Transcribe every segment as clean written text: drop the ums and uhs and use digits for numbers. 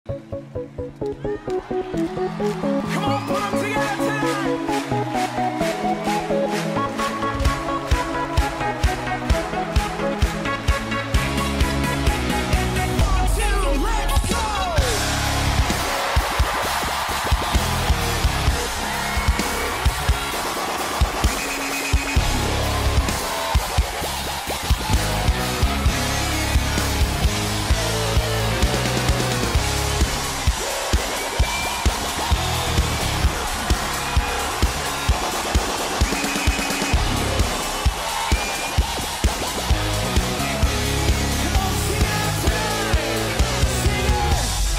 Come on, put 'em together tonight. One, two, let's go.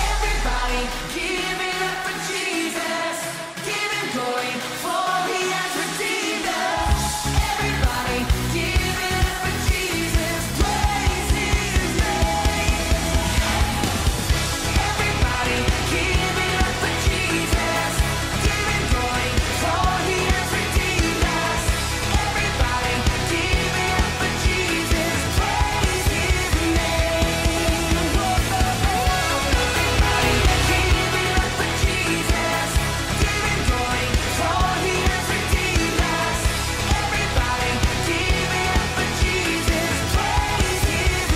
Everybody give it up for Jesus. Give him glory for he has redeemed us. Everybody give it up for Jesus. Praise his name. Everybody give it up for Jesus. Give him glory for he has redeemed us. Everybody give it up for Jesus. Praise his name. Everybody give it up for Jesus. Give him glory for he has redeemed us. Everybody give it up for Jesus. Praise his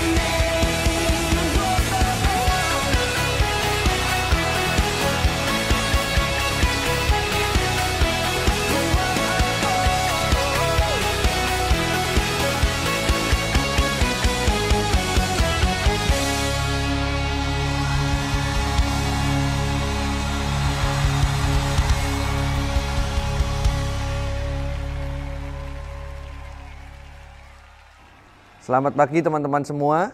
Selamat pagi teman-teman semua.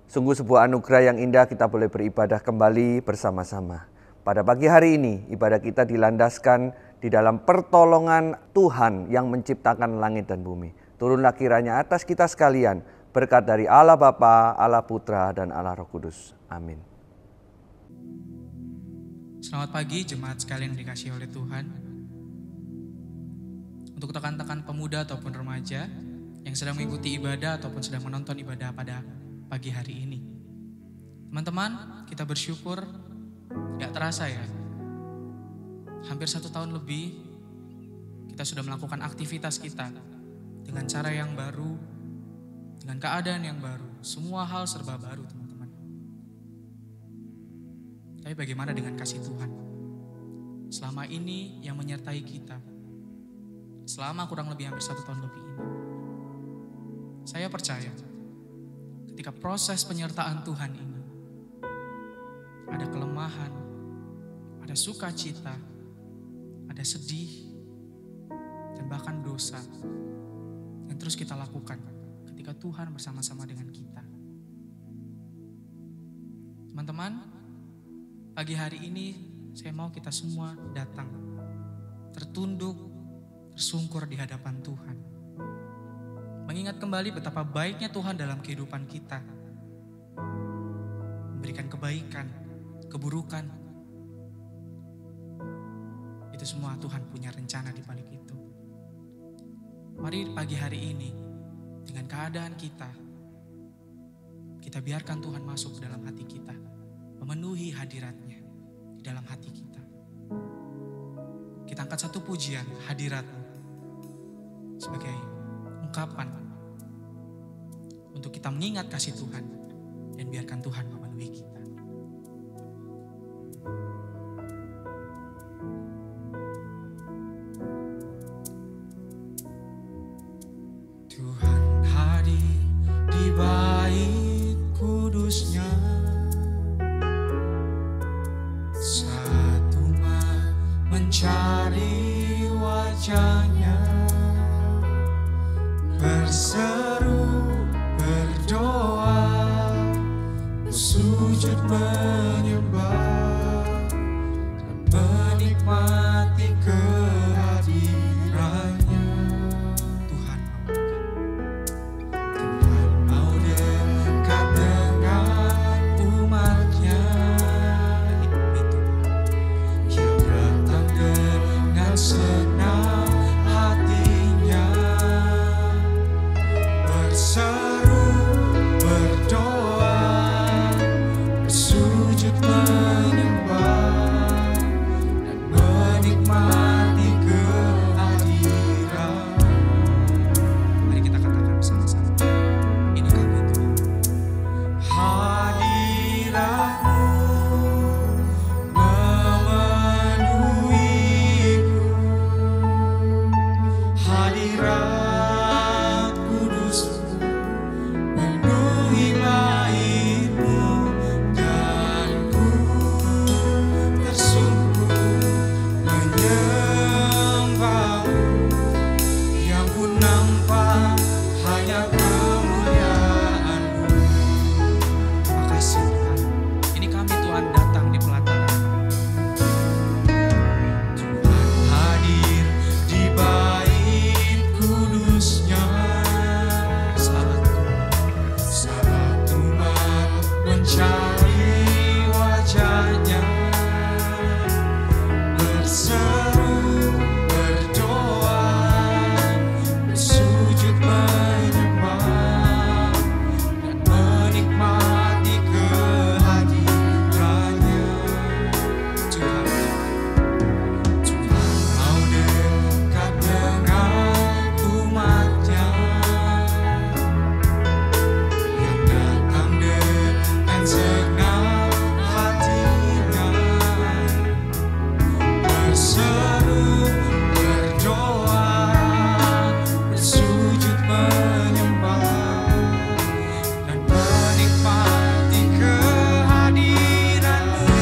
Sungguh sebuah anugerah yang indah kita boleh beribadah kembali bersama-sama. Pada pagi hari ini ibadah kita dilandaskan di dalam pertolongan Tuhan yang menciptakan langit dan bumi. Turunlah kiranya atas kita sekalian berkat dari Allah Bapa, Allah Putra dan Allah Roh Kudus. Amin. Selamat pagi jemaat sekalian yang dikasihi oleh Tuhan. Untuk rekan-rekan pemuda ataupun remaja yang sedang mengikuti ibadah ataupun sedang menonton ibadah pada pagi hari ini. Teman-teman, kita bersyukur gak terasa ya. Hampir 1 tahun lebih kita sudah melakukan aktivitas kita dengan cara yang baru, dengan keadaan yang baru. Semua hal serba baru teman-teman. Tapi bagaimana dengan kasih Tuhan? Selama ini yang menyertai kita, selama kurang lebih hampir 1 tahun lebih ini. Saya percaya ketika proses penyertaan Tuhan ini ada kelemahan, ada sukacita, ada sedih, dan bahkan dosa yang terus kita lakukan ketika Tuhan bersama-sama dengan kita. Teman-teman, pagi hari ini saya mau kita semua datang, tertunduk, tersungkur di hadapan Tuhan. Mengingat kembali betapa baiknya Tuhan dalam kehidupan kita. Memberikan kebaikan, keburukan. Itu semua Tuhan punya rencana di balik itu. Mari pagi hari ini, dengan keadaan kita biarkan Tuhan masuk ke dalam hati kita. Memenuhi hadiratnya di dalam hati kita. Kita angkat satu pujian, hadirat-Mu, sebagai ungkapan untuk kita mengingat kasih Tuhan dan biarkan Tuhan memenuhi kita. Tuhan hadir di bait kudusnya, saat umat mencari wajahnya, berseru, berdoa, bersujud menyembah, dan menikmati kehadirannya. Tuhan Tuhan mau dekat dengan umatnya, yang datang dengan senang hatinya, berseru, berdoa, bersujud menyembah. mencari wajahnya, berseru, berdoa, bersujud menyembah, dan menikmati kehadirannya. Tuhan mau dekat dengan umatnya, yang datang dengan segenap hatinya, berseru, berdoa, bersujud menyembah, dan menikmati kehadiran-Mu.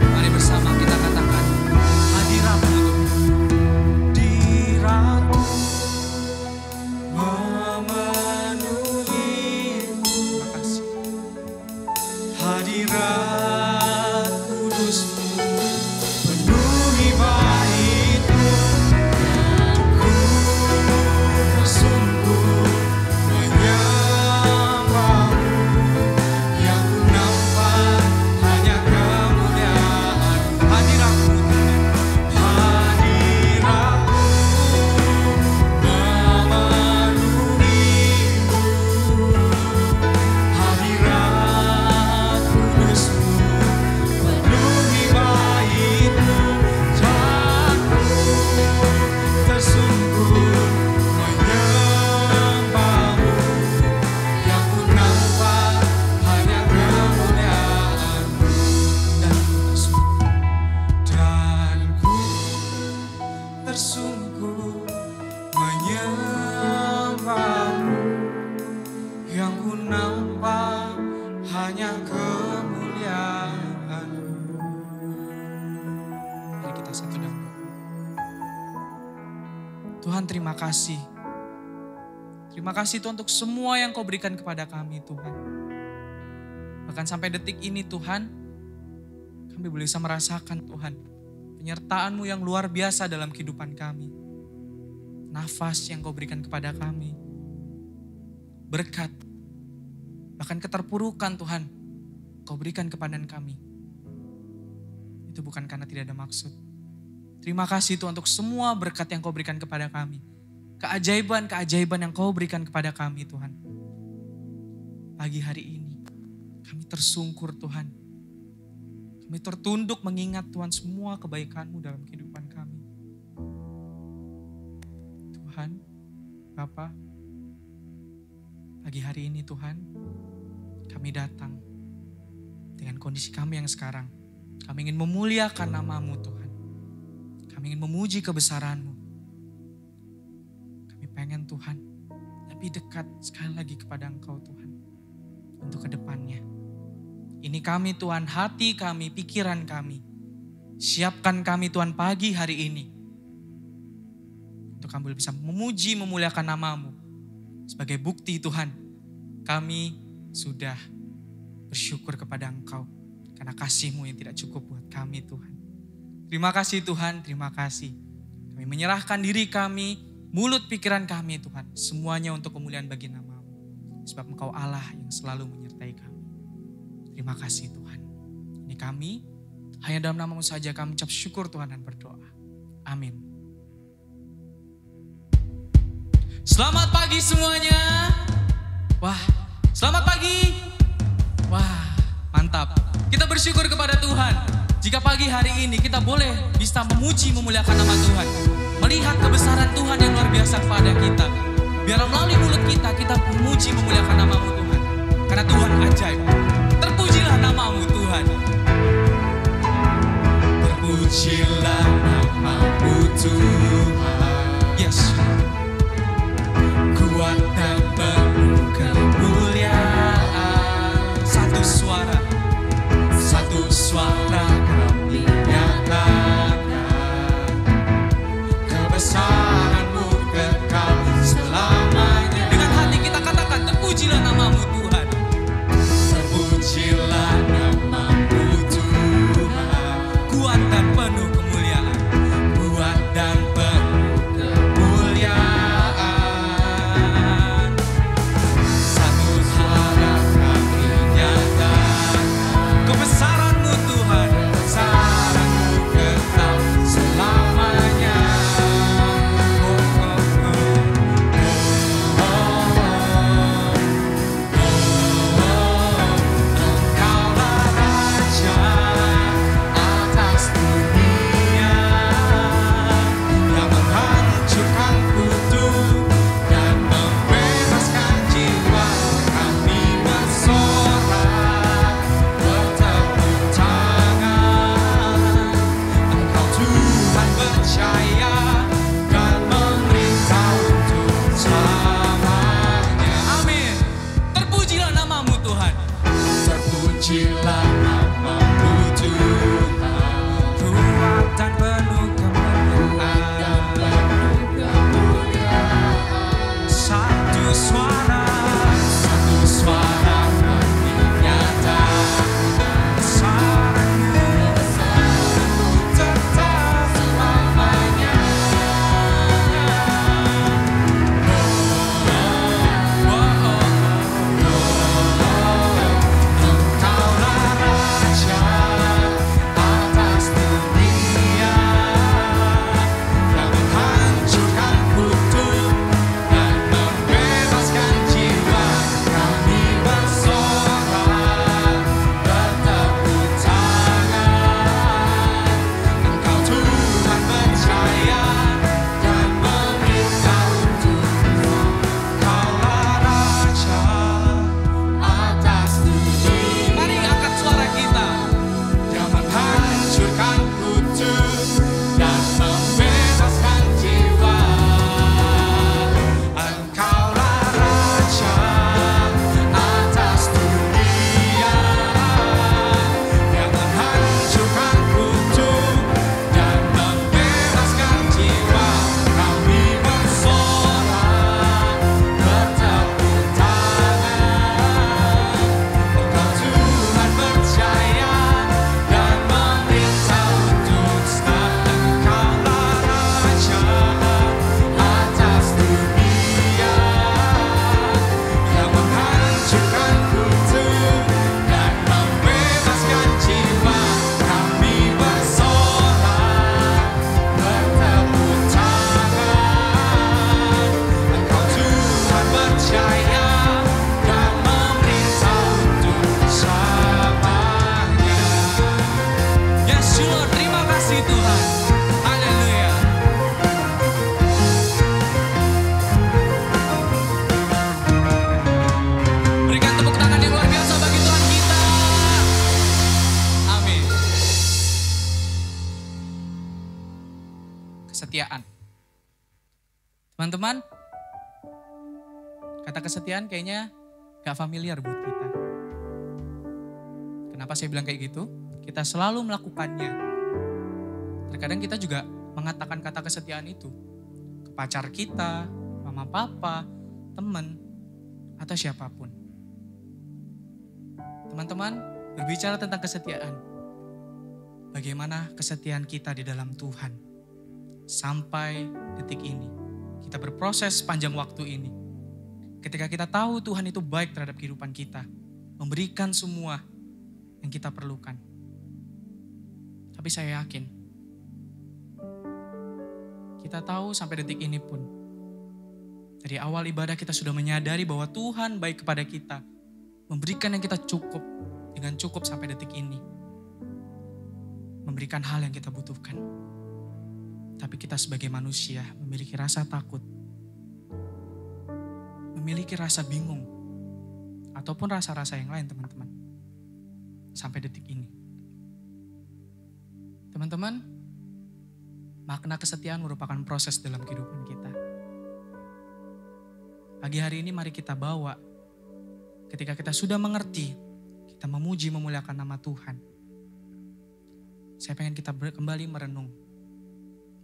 Mari bersama kita katakan, hadirat-Mu Tuhan. Terima kasih. Hadirat kudus-Mu penuhi bait-Mu. Ku tersungkur menyembah-Mu, yang ku nampak hanya kemuliaan-Mu. Hadirat-Mu Tuhan, hadirat-Mu memenuhi-Mu. Hadirat kudus-Mu penuhi bait-Mu, dan ku tersungkur menyembah-Mu, yang ku nampak hanya kemuliaan-Mu. Dan ku tersungkur menyembah-Mu, yang ku nampak hanya kemuliaan-Mu. Mari kita satu dalam doa. Tuhan, terima kasih. Terima kasih Tuhan untuk semua yang Kau berikan kepada kami Tuhan. Bahkan sampai detik ini Tuhan, kami boleh bisa merasakan Tuhan penyertaan-Mu yang luar biasa dalam kehidupan kami. Nafas yang Kau berikan kepada kami, berkat, bahkan keterpurukan Tuhan, Kau berikan kepada kami. Itu bukan karena tidak ada maksud. Terima kasih Tuhan untuk semua berkat yang Kau berikan kepada kami. Keajaiban-keajaiban yang Kau berikan kepada kami Tuhan. Pagi hari ini kami tersungkur Tuhan. Kami tertunduk mengingat Tuhan semua kebaikan-Mu dalam kehidupan kami. Tuhan, Bapa, pagi hari ini Tuhan, kami datang dengan kondisi kami yang sekarang. Kami ingin memuliakan nama-Mu Tuhan. Kami ingin memuji kebesaran-Mu. Kami pengen Tuhan lebih dekat sekali lagi kepada Engkau Tuhan. Untuk kedepannya. Ini kami Tuhan, hati kami, pikiran kami. Siapkan kami Tuhan pagi hari ini. Untuk kami bisa memuji, memuliakan nama-Mu. Sebagai bukti Tuhan, kami sudah bersyukur kepada Engkau. Karena kasih-Mu yang tidak cukup buat kami Tuhan. Terima kasih Tuhan, terima kasih. Kami menyerahkan diri kami, mulut pikiran kami Tuhan. Semuanya untuk kemuliaan bagi nama-Mu. Sebab Engkau Allah yang selalu menyertai kami. Terima kasih Tuhan. Ini kami, hanya dalam nama-Mu saja kami ucap syukur Tuhan dan berdoa. Amin. Selamat pagi semuanya. Wah, selamat pagi. Wah, mantap. Kita bersyukur kepada Tuhan. Jika pagi hari ini kita boleh bisa memuji memuliakan nama Tuhan, melihat kebesaran Tuhan yang luar biasa kepada kita, biarlah melalui mulut kita memuji memuliakan nama-Mu Tuhan. Karena Tuhan ajaib. Terpujilah nama-Mu Tuhan. Terpujilah nama-Mu Tuhan. Yes. Kuat dan penuh kemuliaan. Satu suara kami nyatakan kebesaran-Mu kekal selamanya. Dengan hati kita katakan, terpujilah nama-Mu Tuhan. Terpujilah nama-Mu Tuhan. Kuat dan penuh kemuliaan. Kuat dan penuh kemuliaan. Satu suara kami nyatakan kebesaran-Mu Tuhan. Kebesaran-Mu kekal selamanya. Engkaulah Raja atas dunia yang menghancurkan kutuk dan membebaskan jiwa. Kami bersorak bertepuk tangan. Engkau Tuhan percaya dan memerintah untuk selamanya. Amin. Terpujilah nama-Mu Tuhan. Terpujilah nama-Mu Tuhan. Kuat dan penuh kemuliaan. Satu suara kami nyatakan kebesaran-Mu tetap selamanya. Engkaulah Raja atas dunia yang menghancurkan kutuk dan membebaskan jiwa. Kami bersorak bertepuk tangan. Engkau Tuhan percaya dan meminta untuk Engkaulah Raja atas dunia. Mari angkat suara kita. Yang menghancurkan kutuk dan membebaskan jiwa. Engkaulah Raja atas dunia yang menghancurkan kutuk dan membebaskan jiwa. Kami bersorak bertepuk tangan. Engkau Tuhan percaya dan memerintah untuk Engkaulah Raja atas dunia yang menghancurkan kutuk dan membebaskan jiwa. Kami bersorak bertepuk tangan. Engkau Tuhan percaya dan memerintah untuk selamanya. Yes, Lord, terima kasih Tuhan. Haleluya. Berikan tepuk tangan yang luar biasa bagi Tuhan kita. Amin. Kesetiaan. Teman-teman, kata kesetiaan kayaknya gak familiar buat kita. Kenapa saya bilang kayak gitu? Kita selalu melakukannya. Terkadang kita juga mengatakan kata kesetiaan itu ke pacar kita, mama papa, teman, atau siapapun. Teman-teman, berbicara tentang kesetiaan. Bagaimana kesetiaan kita di dalam Tuhan. Sampai detik ini. Kita berproses sepanjang waktu ini. Ketika kita tahu Tuhan itu baik terhadap kehidupan kita. Memberikan semua yang kita perlukan. Tapi saya yakin. Kita tahu sampai detik ini pun. Dari awal ibadah kita sudah menyadari bahwa Tuhan baik kepada kita. Memberikan yang kita cukup. Dengan cukup sampai detik ini. memberikan hal yang kita butuhkan. Tapi kita sebagai manusia memiliki rasa takut, memiliki rasa bingung, ataupun rasa-rasa yang lain teman-teman. Sampai detik ini. Teman-teman, makna kesetiaan merupakan proses dalam kehidupan kita. Pagi hari ini mari kita bawa, ketika kita sudah mengerti, kita memuji memuliakan nama Tuhan. Saya pengen kita kembali merenung,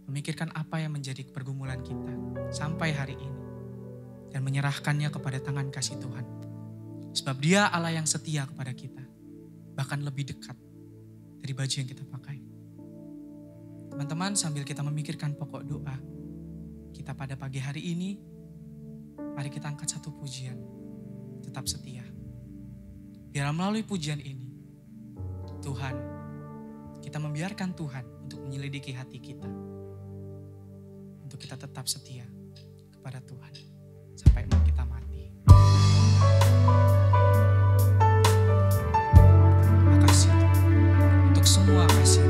memikirkan apa yang menjadi pergumulan kita sampai hari ini. Dan menyerahkannya kepada tangan kasih Tuhan. Sebab Dia Allah yang setia kepada kita. Bahkan lebih dekat dari baju yang kita pakai. Teman-teman, sambil kita memikirkan pokok doa kita pada pagi hari ini, mari kita angkat satu pujian, tetap setia. Biar melalui pujian ini, Tuhan, kita membiarkan Tuhan untuk menyelidiki hati kita. Untuk kita tetap setia kepada Tuhan sampai kita mati. Makasih untuk semua kasih.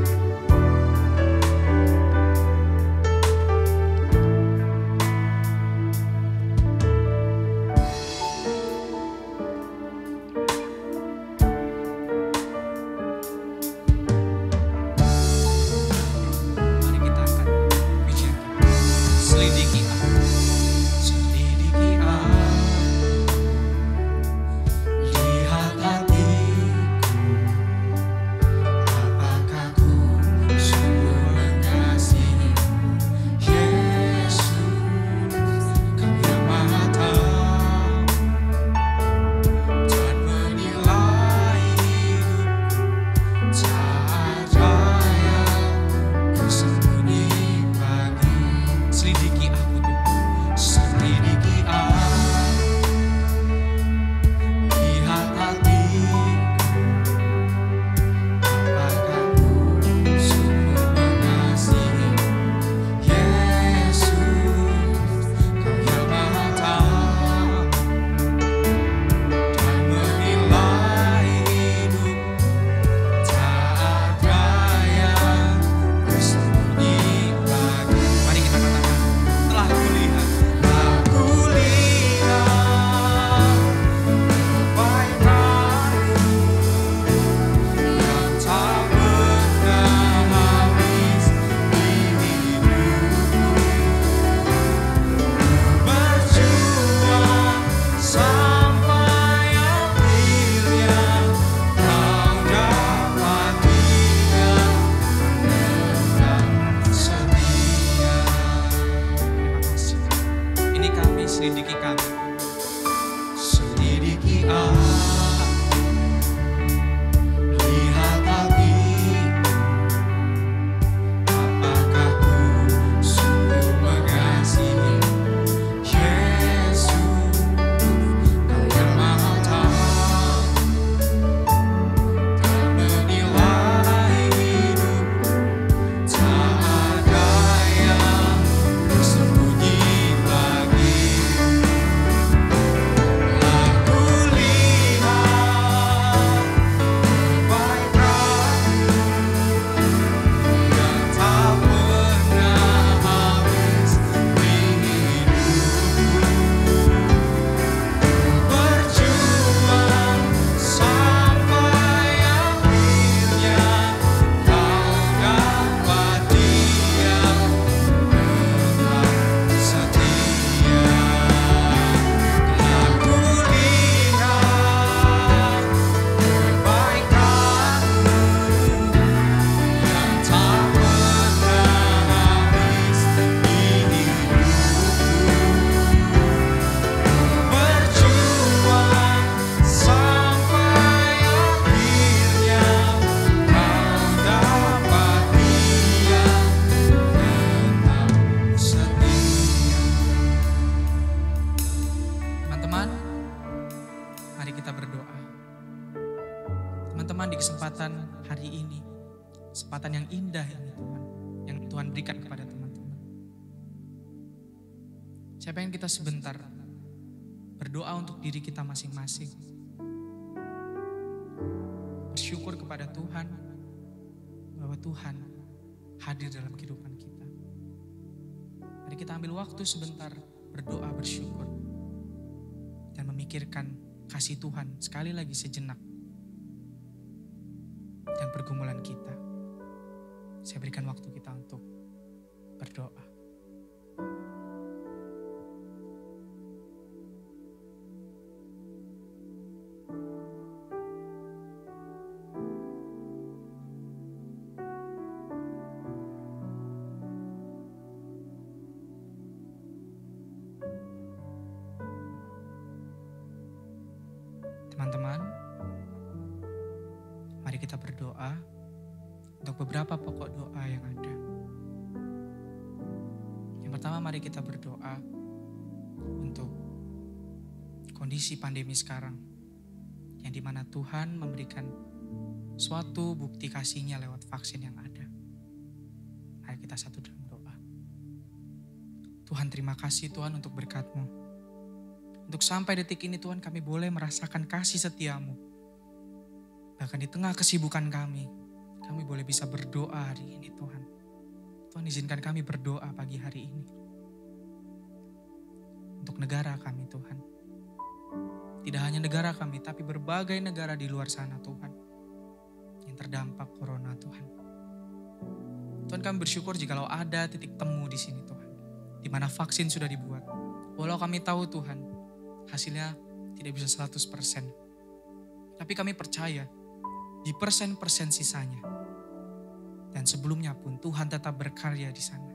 Teman-teman, di kesempatan hari ini, kesempatan yang indah ini Tuhan, yang Tuhan berikan kepada teman-teman. Saya pengen kita sebentar berdoa untuk diri kita masing-masing. Bersyukur kepada Tuhan bahwa Tuhan hadir dalam kehidupan kita. Mari kita ambil waktu sebentar berdoa bersyukur dan memikirkan kasih Tuhan sekali lagi sejenak dan pergumulan kita. Saya berikan waktu kita untuk berdoa. Teman-teman, mari kita berdoa untuk beberapa pokok doa yang ada. Yang pertama, mari kita berdoa untuk kondisi pandemi sekarang, yang dimana Tuhan memberikan suatu bukti kasih-Nya lewat vaksin yang ada. Mari kita satu dalam doa. Tuhan, terima kasih Tuhan untuk berkat-Mu. Untuk sampai detik ini Tuhan, kami boleh merasakan kasih setia-Mu. Bahkan di tengah kesibukan kami boleh bisa berdoa hari ini Tuhan. Tuhan, izinkan kami berdoa pagi hari ini. Untuk negara kami Tuhan. Tidak hanya negara kami, tapi berbagai negara di luar sana Tuhan. Yang terdampak corona Tuhan. Tuhan, kami bersyukur jikalau ada titik temu di sini Tuhan. Di mana vaksin sudah dibuat. Walau kami tahu Tuhan, hasilnya tidak bisa 100%. Tapi kami percaya di persen-persen sisanya. Dan sebelumnya pun Tuhan tetap berkarya di sana.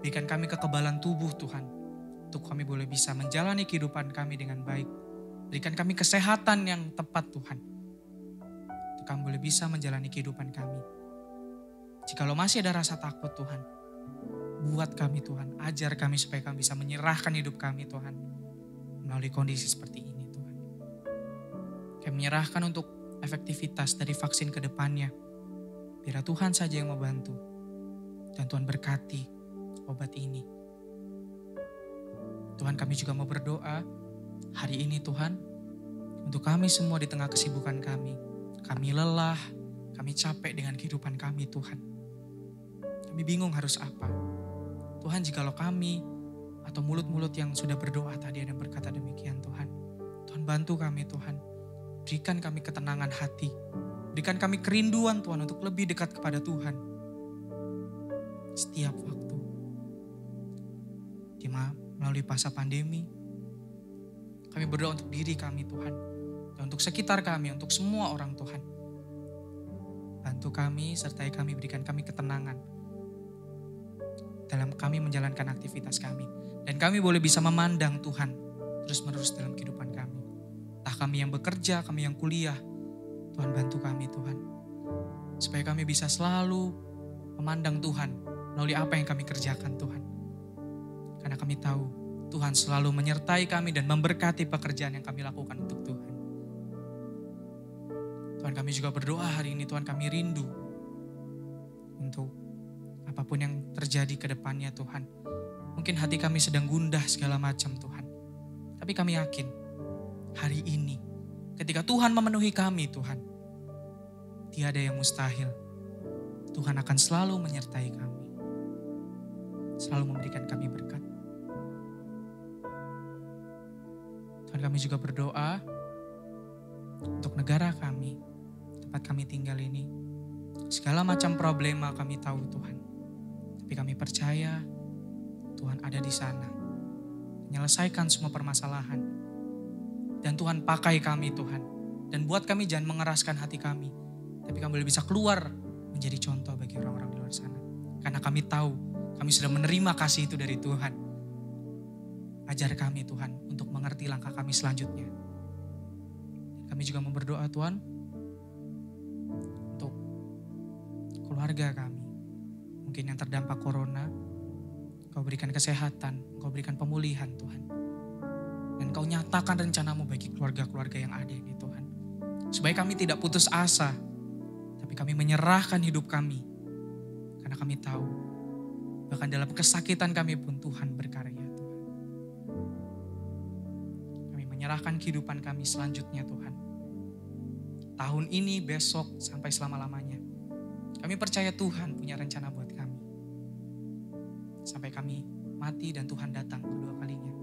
Berikan kami kekebalan tubuh Tuhan. Untuk kami boleh bisa menjalani kehidupan kami dengan baik. Berikan kami kesehatan yang tepat Tuhan. Untuk kami boleh bisa menjalani kehidupan kami. Jikalau masih ada rasa takut Tuhan, buat kami Tuhan. Ajar kami supaya kami bisa menyerahkan hidup kami Tuhan. Melalui kondisi seperti ini Tuhan. Kami menyerahkan untuk efektivitas dari vaksin ke depannya. Biar Tuhan saja yang membantu. Dan Tuhan berkati obat ini. Tuhan, kami juga mau berdoa hari ini Tuhan. Untuk kami semua di tengah kesibukan kami. Kami lelah, kami capek dengan kehidupan kami Tuhan. Kami bingung harus apa. Tuhan, jikalau kami atau mulut-mulut yang sudah berdoa tadi ada yang berkata demikian Tuhan. Tuhan, bantu kami Tuhan. Berikan kami ketenangan hati. Berikan kami kerinduan Tuhan untuk lebih dekat kepada Tuhan. Setiap waktu. Melalui masa pandemi. Kami berdoa untuk diri kami Tuhan. Dan untuk sekitar kami, untuk semua orang Tuhan. Bantu kami, sertai kami, berikan kami ketenangan. Dalam kami menjalankan aktivitas kami. Dan kami boleh bisa memandang Tuhan terus-menerus dalam kehidupan kami. Entah kami yang bekerja, kami yang kuliah. Tuhan, bantu kami Tuhan. Supaya kami bisa selalu memandang Tuhan melalui apa yang kami kerjakan Tuhan. Karena kami tahu Tuhan selalu menyertai kami dan memberkati pekerjaan yang kami lakukan untuk Tuhan. Tuhan, kami juga berdoa hari ini Tuhan, kami rindu untuk apapun yang terjadi ke depannya Tuhan. Mungkin hati kami sedang gundah segala macam Tuhan. Tapi kami yakin hari ini ketika Tuhan memenuhi kami Tuhan. Tiada yang mustahil. Tuhan akan selalu menyertai kami. Selalu memberikan kami berkat. Tuhan, kami juga berdoa untuk negara kami. Tempat kami tinggal ini. Segala macam problema kami tahu Tuhan. Tapi kami percaya Tuhan ada di sana. Menyelesaikan semua permasalahan. Dan Tuhan pakai kami Tuhan. Dan buat kami jangan mengeraskan hati kami. Tapi kami boleh bisa keluar menjadi contoh bagi orang-orang di luar sana. Karena kami tahu kami sudah menerima kasih itu dari Tuhan. Ajar kami Tuhan untuk mengerti langkah kami selanjutnya. Kami juga mau berdoa Tuhan untuk keluarga kami. Mungkin yang terdampak corona. Kau berikan kesehatan, Kau berikan pemulihan Tuhan. Dan Kau nyatakan rencanamu bagi keluarga-keluarga yang ada ini Tuhan. Supaya kami tidak putus asa. Tapi kami menyerahkan hidup kami. Karena kami tahu. Bahkan dalam kesakitan kami pun Tuhan berkarya Tuhan. Kami menyerahkan kehidupan kami selanjutnya Tuhan. Tahun ini, besok, sampai selama-lamanya. Kami percaya Tuhan punya rencana buat kami. Sampai kami mati dan Tuhan datang kedua kalinya.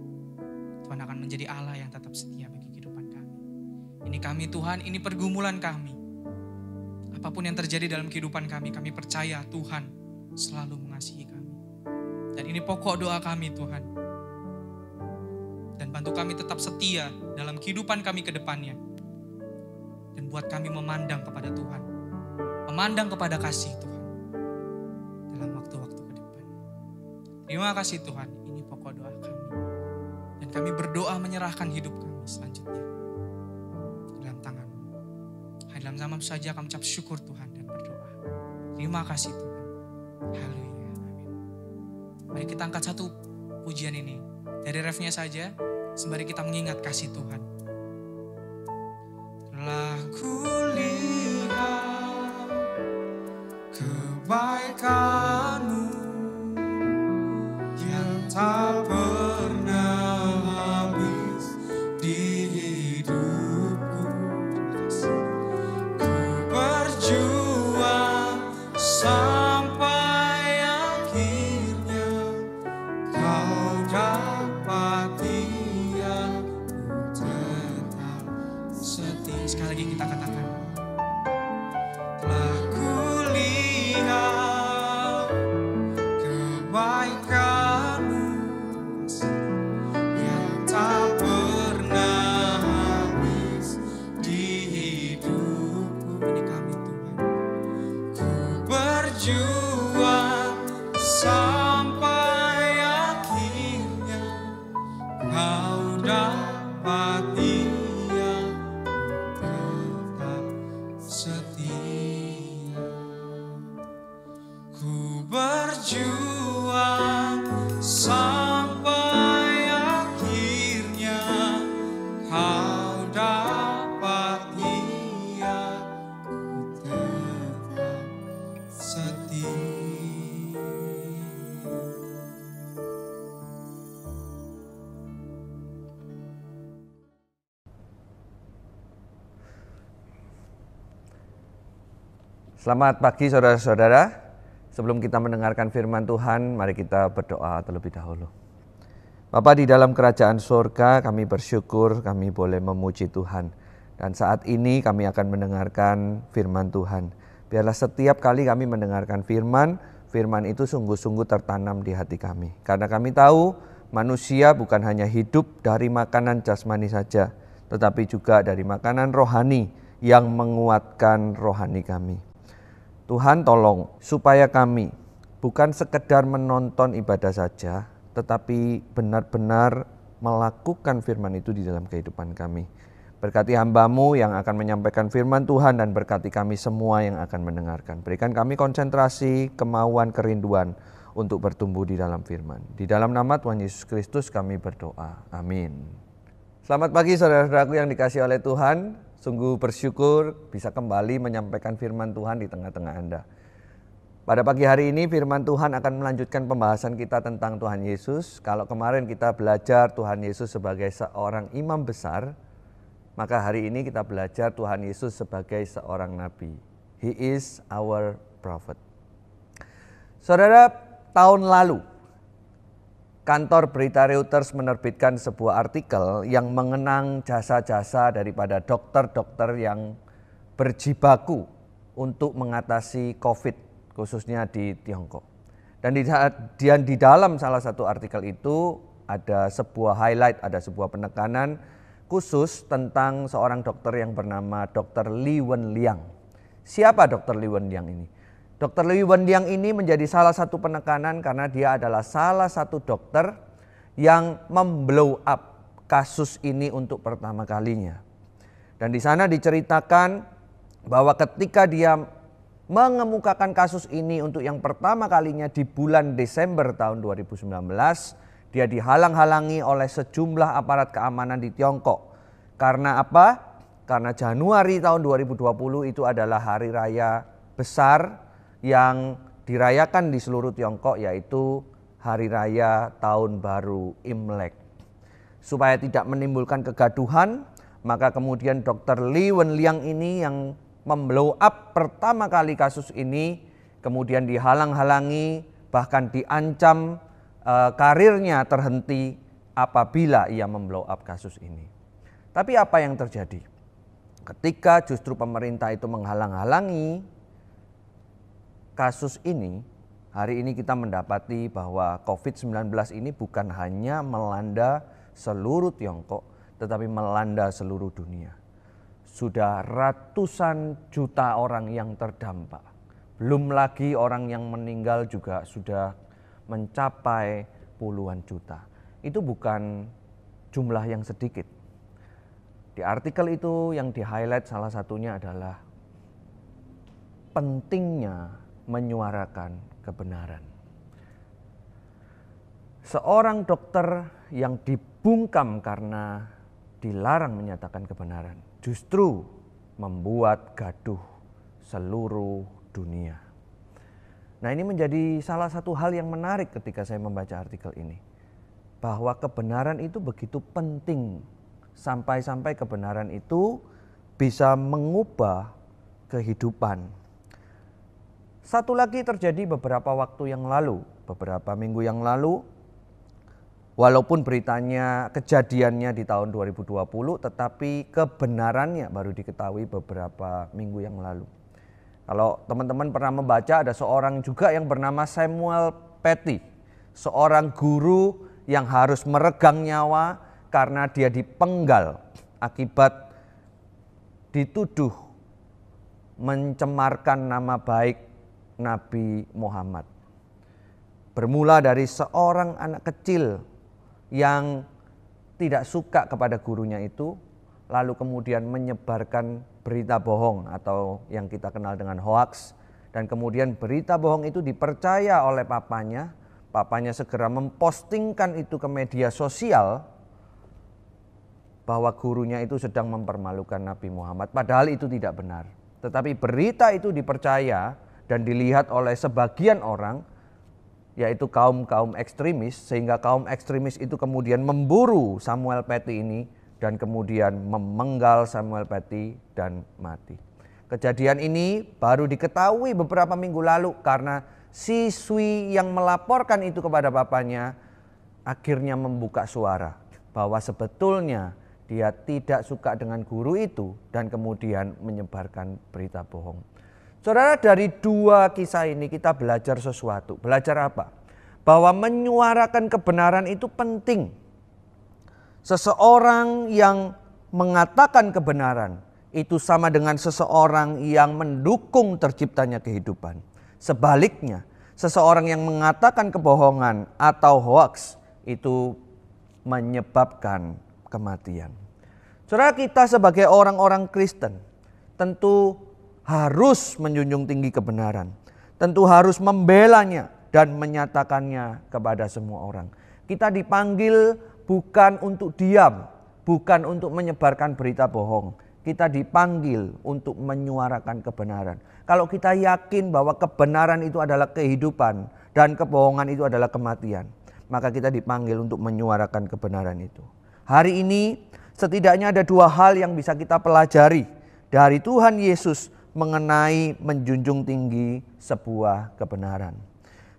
Tuhan akan menjadi Allah yang tetap setia bagi kehidupan kami. Ini kami Tuhan, ini pergumulan kami. Apapun yang terjadi dalam kehidupan kami percaya Tuhan selalu mengasihi kami. Dan ini pokok doa kami Tuhan. Dan bantu kami tetap setia dalam kehidupan kami ke depannya. Dan buat kami memandang kepada Tuhan. Memandang kepada kasih Tuhan. Dalam waktu-waktu ke depan. Terima kasih Tuhan, ini pokok doa kami. Dan kami berdoa menyerahkan hidup kami selanjutnya. Dalam tangan-Mu. Dalam zaman saja kami ucap syukur Tuhan dan berdoa. Terima kasih Tuhan. Haleluya. Amin. Mari kita angkat satu pujian ini. Dari refnya saja, sembari kita mengingat kasih Tuhan. Telah kulihat kebaikan-Mu yang tak pernah habis di hidupku. Ku berjuang sampai akhirnya Kau dapati aku tetap setia. Sekali lagi kita katakan. Telah kulihat kebaikan-Mu yang tak pernah habis di hidupku. Ini kami Tuhan. Ku berjuang sampai akhirnya Kau dapati tetap setia. Ku berjuang sampai akhirnya Kau dapati aku tetap setia. Selamat pagi saudara-saudara. Sebelum kita mendengarkan firman Tuhan, mari kita berdoa terlebih dahulu. Bapa di dalam kerajaan surga, kami bersyukur kami boleh memuji Tuhan. Dan saat ini kami akan mendengarkan firman Tuhan. Biarlah setiap kali kami mendengarkan firman itu sungguh-sungguh tertanam di hati kami. Karena kami tahu manusia bukan hanya hidup dari makanan jasmani saja, tetapi juga dari makanan rohani yang menguatkan rohani kami. Tuhan tolong supaya kami bukan sekedar menonton ibadah saja, tetapi benar-benar melakukan firman itu di dalam kehidupan kami. Berkati hamba-Mu yang akan menyampaikan firman Tuhan dan berkati kami semua yang akan mendengarkan. Berikan kami konsentrasi, kemauan, kerinduan untuk bertumbuh di dalam firman. Di dalam nama Tuhan Yesus Kristus kami berdoa. Amin. Selamat pagi saudara-saudaraku yang dikasihi oleh Tuhan. Sungguh bersyukur bisa kembali menyampaikan firman Tuhan di tengah-tengah Anda. Pada pagi hari ini firman Tuhan akan melanjutkan pembahasan kita tentang Tuhan Yesus. Kalau kemarin kita belajar Tuhan Yesus sebagai seorang imam besar, maka hari ini kita belajar Tuhan Yesus sebagai seorang nabi. He is our prophet. Saudara, tahun lalu kantor berita Reuters menerbitkan sebuah artikel yang mengenang jasa-jasa daripada dokter-dokter yang berjibaku untuk mengatasi COVID, khususnya di Tiongkok. Dan di dalam salah satu artikel itu ada sebuah highlight, ada sebuah penekanan khusus tentang seorang dokter yang bernama Dr. Li Wenliang. Siapa Dr. Li Wenliang ini? Dr. Li Wenliang ini menjadi salah satu penekanan karena dia adalah salah satu dokter yang memblow up kasus ini untuk pertama kalinya. Dan di sana diceritakan bahwa ketika dia mengemukakan kasus ini untuk yang pertama kalinya di bulan Desember tahun 2019, dia dihalang-halangi oleh sejumlah aparat keamanan di Tiongkok. Karena apa? Karena Januari tahun 2020 itu adalah hari raya besar yang dirayakan di seluruh Tiongkok, yaitu Hari Raya Tahun Baru Imlek. Supaya tidak menimbulkan kegaduhan, maka kemudian Dr. Li Wenliang ini yang memblow up pertama kali kasus ini, kemudian dihalang-halangi, bahkan diancam karirnya terhenti apabila ia memblow up kasus ini. Tapi apa yang terjadi? Ketika justru pemerintah itu menghalang-halangi kasus ini, hari ini kita mendapati bahwa COVID-19 ini bukan hanya melanda seluruh Tiongkok, tetapi melanda seluruh dunia. Sudah ratusan juta orang yang terdampak. Belum lagi orang yang meninggal juga sudah mencapai puluhan juta. Itu bukan jumlah yang sedikit. Di artikel itu yang di-highlight salah satunya adalah pentingnya menyuarakan kebenaran. Seorang dokter yang dibungkam karena dilarang menyatakan kebenaran justru membuat gaduh seluruh dunia. Nah, ini menjadi salah satu hal yang menarik ketika saya membaca artikel ini. Bahwa kebenaran itu begitu penting. Sampai-sampai kebenaran itu bisa mengubah kehidupan. Satu lagi terjadi beberapa waktu yang lalu, beberapa minggu yang lalu. Walaupun beritanya, kejadiannya di tahun 2020, tetapi kebenarannya baru diketahui beberapa minggu yang lalu. Kalau teman-teman pernah membaca, ada seorang juga yang bernama Samuel Paty, seorang guru yang harus meregang nyawa karena dia dipenggal akibat dituduh mencemarkan nama baik Nabi Muhammad. Bermula dari seorang anak kecil yang tidak suka kepada gurunya itu, lalu kemudian menyebarkan berita bohong atau yang kita kenal dengan hoax, dan kemudian berita bohong itu dipercaya oleh papanya. Papanya segera mempostingkan itu ke media sosial bahwa gurunya itu sedang mempermalukan Nabi Muhammad, padahal itu tidak benar. Tetapi berita itu dipercaya dan dilihat oleh sebagian orang, yaitu kaum-kaum ekstremis, sehingga kaum ekstremis itu kemudian memburu Samuel Paty ini dan kemudian memenggal Samuel Paty dan mati. Kejadian ini baru diketahui beberapa minggu lalu karena siswi yang melaporkan itu kepada bapaknya akhirnya membuka suara bahwa sebetulnya dia tidak suka dengan guru itu dan kemudian menyebarkan berita bohong. Saudara, dari dua kisah ini kita belajar sesuatu. Belajar apa? Bahwa menyuarakan kebenaran itu penting. Seseorang yang mengatakan kebenaran itu sama dengan seseorang yang mendukung terciptanya kehidupan. Sebaliknya, seseorang yang mengatakan kebohongan atau hoaks itu menyebabkan kematian. Saudara, kita sebagai orang-orang Kristen tentu harus menjunjung tinggi kebenaran. Tentu harus membelanya dan menyatakannya kepada semua orang. Kita dipanggil bukan untuk diam, bukan untuk menyebarkan berita bohong. Kita dipanggil untuk menyuarakan kebenaran. Kalau kita yakin bahwa kebenaran itu adalah kehidupan dan kebohongan itu adalah kematian, maka kita dipanggil untuk menyuarakan kebenaran itu. Hari ini setidaknya ada dua hal yang bisa kita pelajari dari Tuhan Yesus mengenai menjunjung tinggi sebuah kebenaran.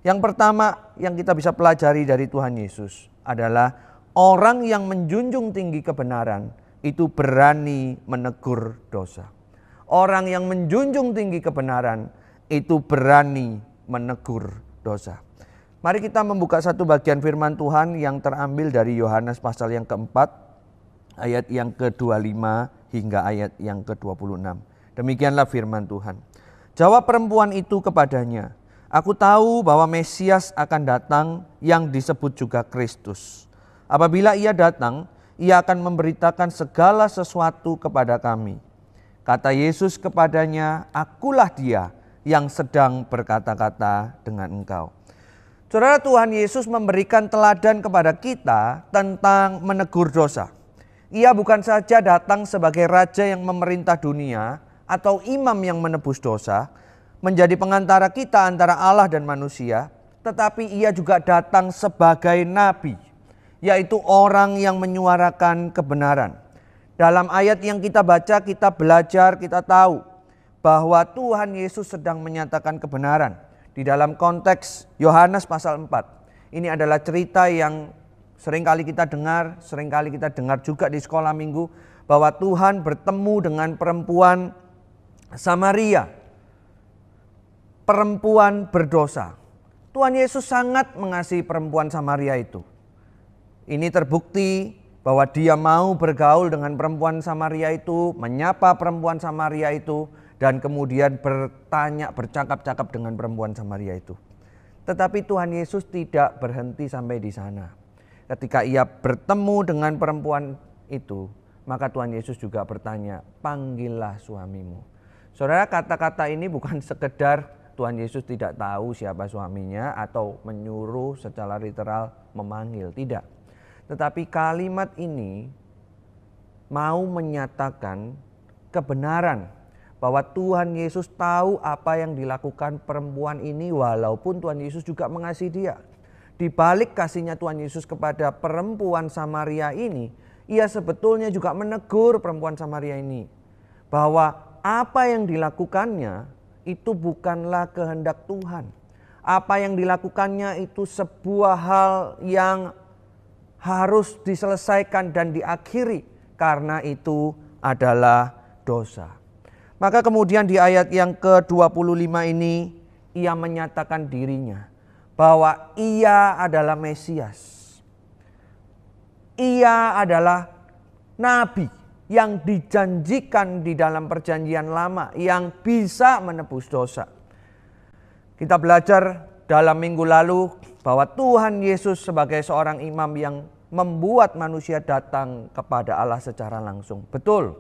Yang pertama yang kita bisa pelajari dari Tuhan Yesus adalah orang yang menjunjung tinggi kebenaran itu berani menegur dosa. Orang yang menjunjung tinggi kebenaran itu berani menegur dosa. Mari kita membuka satu bagian firman Tuhan yang terambil dari Yohanes pasal yang keempat, ayat yang ke-25 hingga ayat yang ke-26. Demikianlah firman Tuhan. Jawab perempuan itu kepadanya, "Aku tahu bahwa Mesias akan datang yang disebut juga Kristus. Apabila ia datang, ia akan memberitakan segala sesuatu kepada kami." Kata Yesus kepadanya, "Akulah dia yang sedang berkata-kata dengan engkau." Saudara, Tuhan Yesus memberikan teladan kepada kita tentang menegur dosa. Ia bukan saja datang sebagai raja yang memerintah dunia atau imam yang menebus dosa, menjadi pengantara kita antara Allah dan manusia, tetapi ia juga datang sebagai nabi, yaitu orang yang menyuarakan kebenaran. Dalam ayat yang kita baca, kita belajar, kita tahu bahwa Tuhan Yesus sedang menyatakan kebenaran. Di dalam konteks Yohanes pasal 4, ini adalah cerita yang seringkali kita dengar juga di sekolah minggu, bahwa Tuhan bertemu dengan perempuan Samaria, perempuan berdosa. Tuhan Yesus sangat mengasihi perempuan Samaria itu. Ini terbukti bahwa dia mau bergaul dengan perempuan Samaria itu, menyapa perempuan Samaria itu, dan kemudian bercakap-cakap dengan perempuan Samaria itu. Tetapi Tuhan Yesus tidak berhenti sampai di sana. Ketika ia bertemu dengan perempuan itu, maka Tuhan Yesus juga bertanya, panggillah suamimu. Saudara, kata-kata ini bukan sekedar Tuhan Yesus tidak tahu siapa suaminya atau menyuruh secara literal memanggil, tidak. Tetapi kalimat ini mau menyatakan kebenaran bahwa Tuhan Yesus tahu apa yang dilakukan perempuan ini, walaupun Tuhan Yesus juga mengasihi dia. Di balik kasihnya Tuhan Yesus kepada perempuan Samaria ini, ia sebetulnya juga menegur perempuan Samaria ini bahwa apa yang dilakukannya itu bukanlah kehendak Tuhan. Apa yang dilakukannya itu sebuah hal yang harus diselesaikan dan diakhiri, karena itu adalah dosa. Maka kemudian di ayat yang ke-25 ini ia menyatakan dirinya bahwa ia adalah Mesias. Ia adalah nabi yang dijanjikan di dalam perjanjian lama, yang bisa menebus dosa. Kita belajar dalam minggu lalu bahwa Tuhan Yesus sebagai seorang imam yang membuat manusia datang kepada Allah secara langsung. Betul,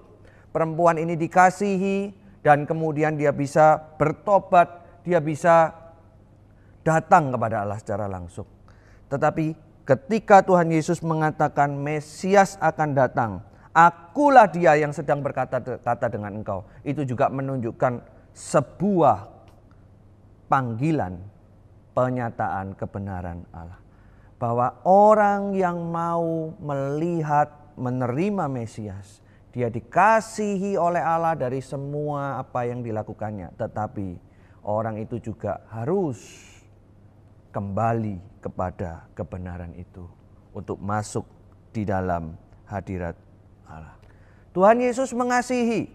perempuan ini dikasihi dan kemudian dia bisa bertobat, dia bisa datang kepada Allah secara langsung. Tetapi ketika Tuhan Yesus mengatakan Mesias akan datang, akulah dia yang sedang berkata-kata dengan engkau, itu juga menunjukkan sebuah panggilan, penyataan kebenaran Allah. Bahwa orang yang mau melihat, menerima Mesias, dia dikasihi oleh Allah dari semua apa yang dilakukannya. Tetapi orang itu juga harus kembali kepada kebenaran itu untuk masuk di dalam hadirat Allah. Tuhan Yesus mengasihi,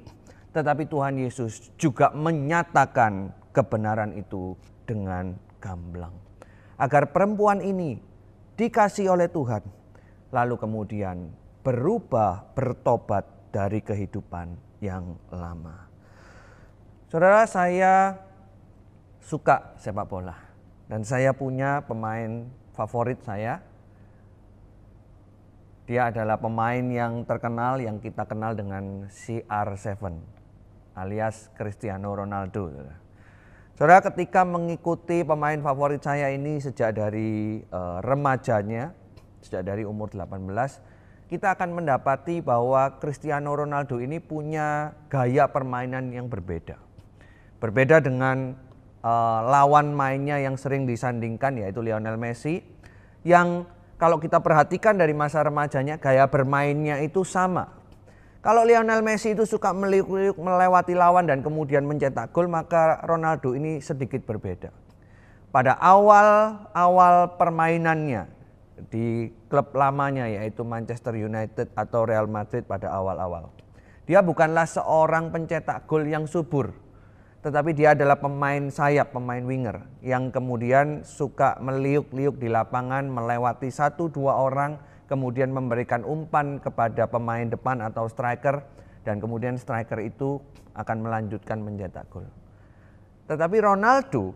tetapi Tuhan Yesus juga menyatakan kebenaran itu dengan gamblang. Agar perempuan ini dikasihi oleh Tuhan, lalu kemudian berubah, bertobat dari kehidupan yang lama. Saudara, saya suka sepak bola dan saya punya pemain favorit saya. Dia adalah pemain yang terkenal, yang kita kenal dengan CR7 alias Cristiano Ronaldo. Saudara, ketika mengikuti pemain favorit saya ini sejak dari remajanya, sejak dari umur 18, kita akan mendapati bahwa Cristiano Ronaldo ini punya gaya permainan yang berbeda. Berbeda dengan lawan mainnya yang sering disandingkan, yaitu Lionel Messi, yang kalau kita perhatikan dari masa remajanya, gaya bermainnya itu sama. Kalau Lionel Messi itu suka meliuk-liuk melewati lawan dan kemudian mencetak gol, maka Ronaldo ini sedikit berbeda. Pada awal permainannya di klub lamanya, yaitu Manchester United atau Real Madrid pada awal-awal, dia bukanlah seorang pencetak gol yang subur, tetapi dia adalah pemain sayap, pemain winger yang kemudian suka meliuk-liuk di lapangan, melewati 1-2 orang, kemudian memberikan umpan kepada pemain depan atau striker, dan kemudian striker itu akan melanjutkan mencetak gol. Tetapi Ronaldo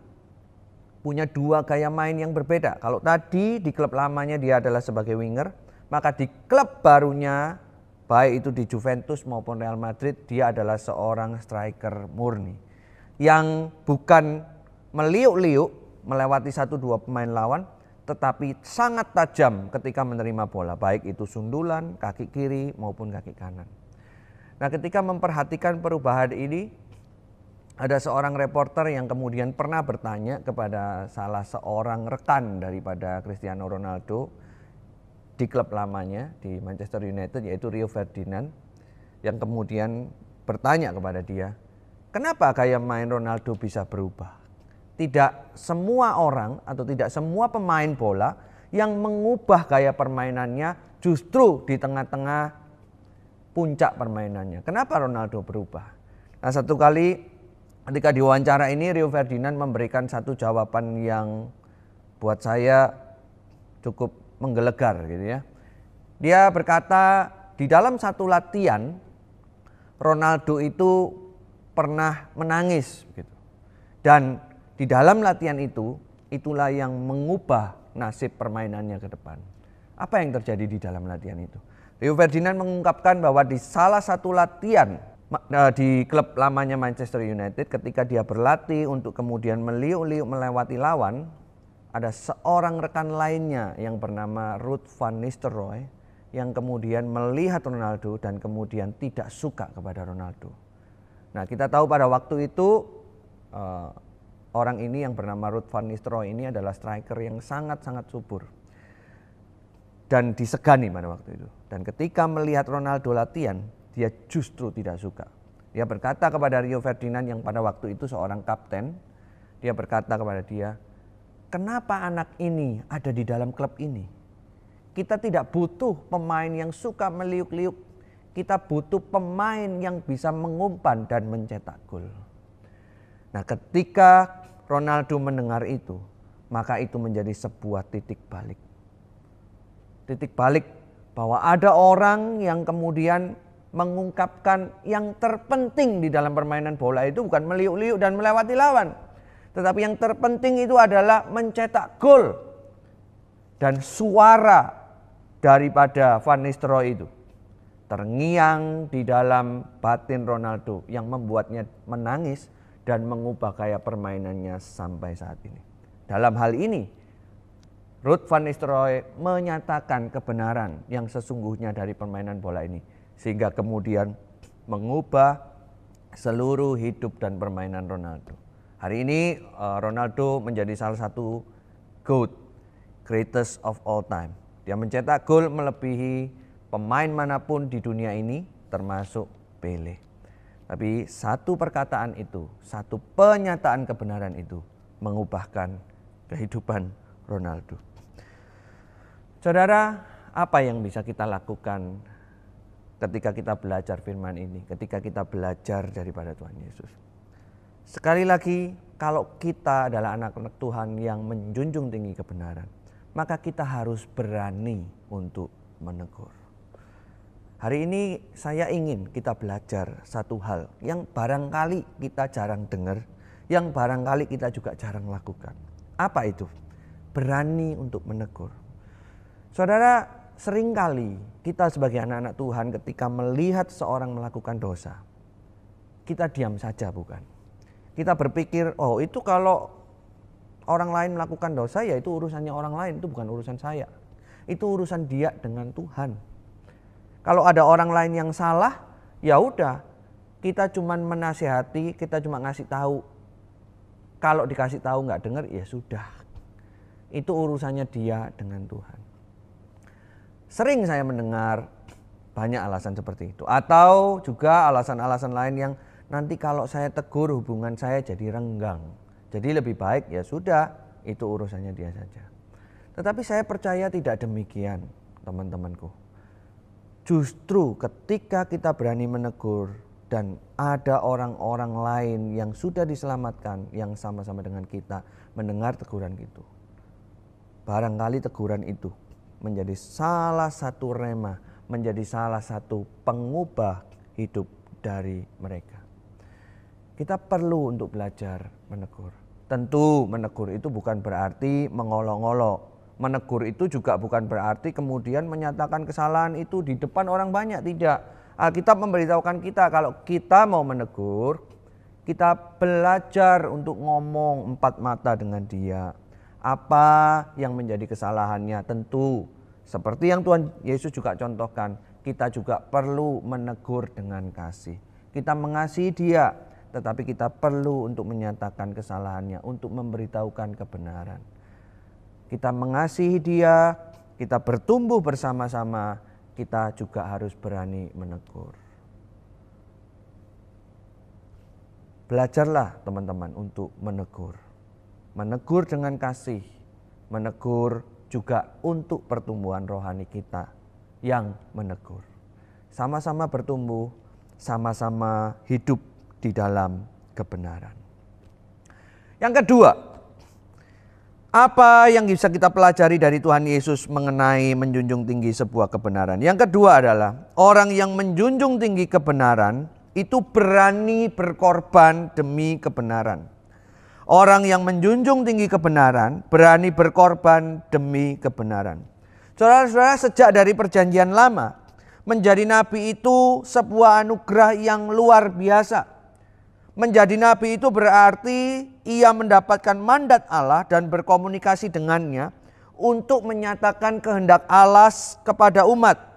punya dua gaya main yang berbeda. Kalau tadi di klub lamanya dia adalah sebagai winger, maka di klub barunya, baik itu di Juventus maupun Real Madrid, dia adalah seorang striker murni yang bukan meliuk-liuk melewati 1-2 pemain lawan, tetapi sangat tajam ketika menerima bola, baik itu sundulan, kaki kiri maupun kaki kanan. Nah, ketika memperhatikan perubahan ini, ada seorang reporter yang kemudian pernah bertanya kepada salah seorang rekan daripada Cristiano Ronaldo di klub lamanya di Manchester United, yaitu Rio Ferdinand, yang kemudian bertanya kepada dia, kenapa gaya main Ronaldo bisa berubah? tidak semua orang atau tidak semua pemain bola yang mengubah gaya permainannya justru di tengah-tengah puncak permainannya. Kenapa Ronaldo berubah? Nah, satu kali ketika diwawancara ini Rio Ferdinand memberikan satu jawaban yang buat saya cukup menggelegar gitu ya. Dia berkata di dalam satu latihan Ronaldo itu pernah menangis gitu. Dan di dalam latihan itu itulah yang mengubah nasib permainannya ke depan. Apa yang terjadi di dalam latihan itu? Rio Ferdinand mengungkapkan bahwa di salah satu latihan di klub lamanya Manchester United ketika dia berlatih untuk kemudian meliuk-liuk melewati lawan, ada seorang rekan lainnya yang bernama Ruud van Nistelrooy yang kemudian melihat Ronaldo dan kemudian tidak suka kepada Ronaldo. Nah, kita tahu pada waktu itu orang ini yang bernama Ruud van Nistelrooy ini adalah striker yang sangat-sangat subur dan disegani pada waktu itu. Dan ketika melihat Ronaldo latihan, dia justru tidak suka. Dia berkata kepada Rio Ferdinand yang pada waktu itu seorang kapten, dia berkata kepada dia, "Kenapa anak ini ada di dalam klub ini? Kita tidak butuh pemain yang suka meliuk-liuk. Kita butuh pemain yang bisa mengumpan dan mencetak gol." Nah, ketika Ronaldo mendengar itu, maka itu menjadi sebuah titik balik. Titik balik bahwa ada orang yang kemudian mengungkapkan yang terpenting di dalam permainan bola itu bukan meliuk-liuk dan melewati lawan. Tetapi yang terpenting itu adalah mencetak gol. Dan suara daripada Van Nistelrooy itu terngiang di dalam batin Ronaldo yang membuatnya menangis dan mengubah gaya permainannya sampai saat ini. Dalam hal ini, Ruud van Nistelrooy menyatakan kebenaran yang sesungguhnya dari permainan bola ini, sehingga kemudian mengubah seluruh hidup dan permainan Ronaldo. Hari ini Ronaldo menjadi salah satu GOAT, greatest of all time. Dia mencetak gol melebihi pemain manapun di dunia ini, termasuk Pele. Tapi satu perkataan itu, satu penyataan kebenaran itu mengubahkan kehidupan Ronaldo. Saudara, apa yang bisa kita lakukan ketika kita belajar firman ini, ketika kita belajar daripada Tuhan Yesus? Sekali lagi, kalau kita adalah anak-anak Tuhan yang menjunjung tinggi kebenaran, maka kita harus berani untuk menegur. Hari ini saya ingin kita belajar satu hal yang barangkali kita jarang dengar, yang barangkali kita juga jarang lakukan. Apa itu? Berani untuk menegur. Saudara, seringkali kita sebagai anak-anak Tuhan ketika melihat seorang melakukan dosa, kita diam saja bukan? Kita berpikir, oh itu kalau orang lain melakukan dosa ya itu urusannya orang lain, itu bukan urusan saya. Itu urusan dia dengan Tuhan. Kalau ada orang lain yang salah, ya udah, kita cuma menasihati, kita cuma ngasih tahu. Kalau dikasih tahu nggak dengar, ya sudah. Itu urusannya dia dengan Tuhan. Sering saya mendengar banyak alasan seperti itu. Atau juga alasan-alasan lain yang nanti kalau saya tegur hubungan saya jadi renggang. Jadi lebih baik ya sudah, itu urusannya dia saja. Tetapi saya percaya tidak demikian, teman-temanku. Justru ketika kita berani menegur dan ada orang-orang lain yang sudah diselamatkan yang sama-sama dengan kita mendengar teguran itu, barangkali teguran itu menjadi salah satu rema, menjadi salah satu pengubah hidup dari mereka. Kita perlu untuk belajar menegur. Tentu menegur itu bukan berarti mengolok-olok. Menegur itu juga bukan berarti kemudian menyatakan kesalahan itu di depan orang banyak, tidak. Alkitab memberitahukan kita kalau kita mau menegur, kita belajar untuk ngomong empat mata dengan dia. Apa yang menjadi kesalahannya? Tentu seperti yang Tuhan Yesus juga contohkan, kita juga perlu menegur dengan kasih. Kita mengasihi dia, tetapi kita perlu untuk menyatakan kesalahannya, untuk memberitahukan kebenaran. Kita mengasihi dia, kita bertumbuh bersama-sama, kita juga harus berani menegur. Belajarlah teman-teman untuk menegur. menegur dengan kasih, menegur juga untuk pertumbuhan rohani kita yang menegur. Sama-sama bertumbuh, sama-sama hidup di dalam kebenaran. Yang kedua, apa yang bisa kita pelajari dari Tuhan Yesus mengenai menjunjung tinggi sebuah kebenaran? Yang kedua adalah orang yang menjunjung tinggi kebenaran itu berani berkorban demi kebenaran. Orang yang menjunjung tinggi kebenaran berani berkorban demi kebenaran. Saudara-saudara, sejak dari perjanjian lama, menjadi nabi itu sebuah anugerah yang luar biasa. Menjadi nabi itu berarti ia mendapatkan mandat Allah dan berkomunikasi dengannya untuk menyatakan kehendak Allah kepada umat.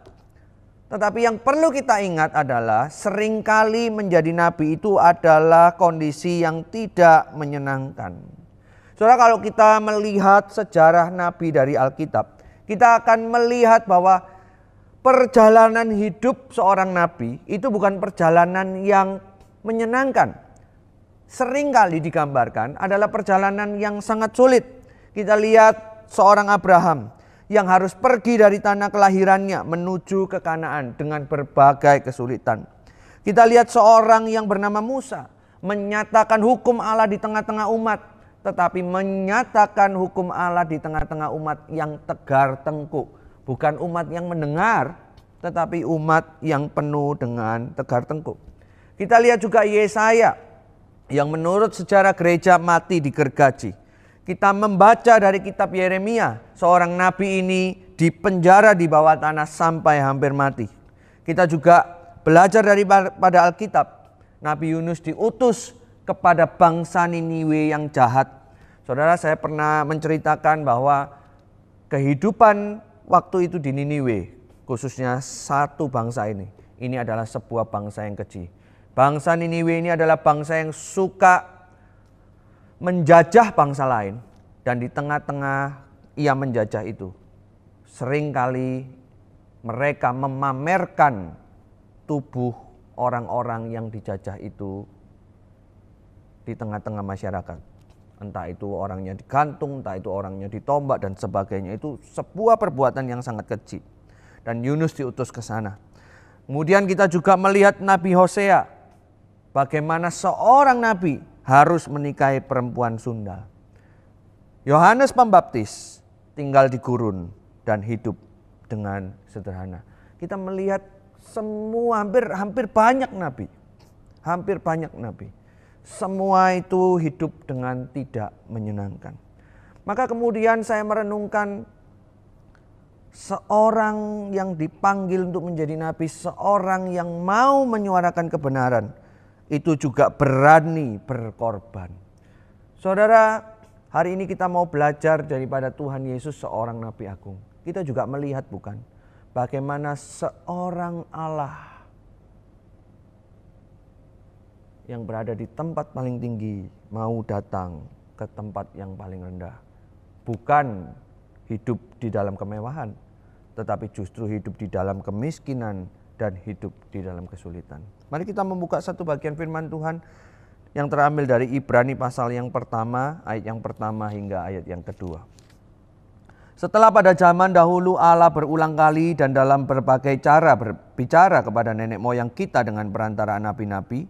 Tetapi yang perlu kita ingat adalah seringkali menjadi nabi itu adalah kondisi yang tidak menyenangkan. Saudara, kalau kita melihat sejarah nabi dari Alkitab, kita akan melihat bahwa perjalanan hidup seorang nabi itu bukan perjalanan yang menyenangkan. Seringkali digambarkan adalah perjalanan yang sangat sulit. Kita lihat seorang Abraham yang harus pergi dari tanah kelahirannya menuju ke Kanaan dengan berbagai kesulitan. Kita lihat seorang yang bernama Musa menyatakan hukum Allah di tengah-tengah umat, tetapi menyatakan hukum Allah di tengah-tengah umat yang tegar tengkuk. Bukan umat yang mendengar, tetapi umat yang penuh dengan tegar tengkuk. Kita lihat juga Yesaya yang menurut sejarah gereja mati digergaji. Kita membaca dari kitab Yeremia, seorang nabi ini dipenjara di bawah tanah sampai hampir mati. Kita juga belajar pada Alkitab, Nabi Yunus diutus kepada bangsa Niniwe yang jahat. Saudara, saya pernah menceritakan bahwa kehidupan waktu itu di Niniwe, khususnya satu bangsa ini adalah sebuah bangsa yang keji. Bangsa Niniwe ini adalah bangsa yang suka menjajah bangsa lain, dan di tengah-tengah ia menjajah itu seringkali mereka memamerkan tubuh orang-orang yang dijajah itu di tengah-tengah masyarakat. Entah itu orangnya digantung, entah itu orangnya ditombak dan sebagainya. Itu sebuah perbuatan yang sangat keji, dan Yunus diutus ke sana. Kemudian kita juga melihat Nabi Hosea, bagaimana seorang nabi harus menikahi perempuan sundal. Yohanes Pembaptis tinggal di gurun dan hidup dengan sederhana. Kita melihat semua hampir banyak nabi. Semua itu hidup dengan tidak menyenangkan. Maka kemudian saya merenungkan seorang yang dipanggil untuk menjadi nabi, seorang yang mau menyuarakan kebenaran, itu juga berani berkorban. Saudara, hari ini kita mau belajar daripada Tuhan Yesus, seorang nabi agung. Kita juga melihat bukan, bagaimana seorang Allah yang berada di tempat paling tinggi mau datang ke tempat yang paling rendah. Bukan hidup di dalam kemewahan, tetapi justru hidup di dalam kemiskinan dan hidup di dalam kesulitan. Mari kita membuka satu bagian firman Tuhan yang terambil dari Ibrani pasal yang pertama, ayat yang pertama hingga ayat yang kedua. Setelah pada zaman dahulu Allah berulang kali dan dalam berbagai cara berbicara kepada nenek moyang kita dengan perantaraan nabi-nabi,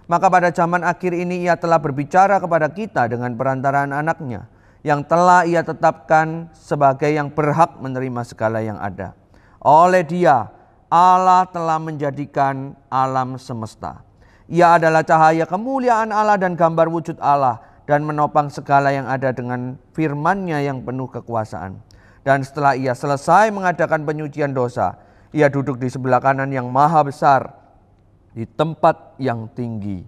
maka pada zaman akhir ini ia telah berbicara kepada kita dengan perantaraan anaknya, yang telah ia tetapkan sebagai yang berhak menerima segala yang ada. Oleh dia Allah telah menjadikan alam semesta. Ia adalah cahaya kemuliaan Allah dan gambar wujud Allah, dan menopang segala yang ada dengan firman-Nya yang penuh kekuasaan. Dan setelah ia selesai mengadakan penyucian dosa, ia duduk di sebelah kanan yang maha besar di tempat yang tinggi.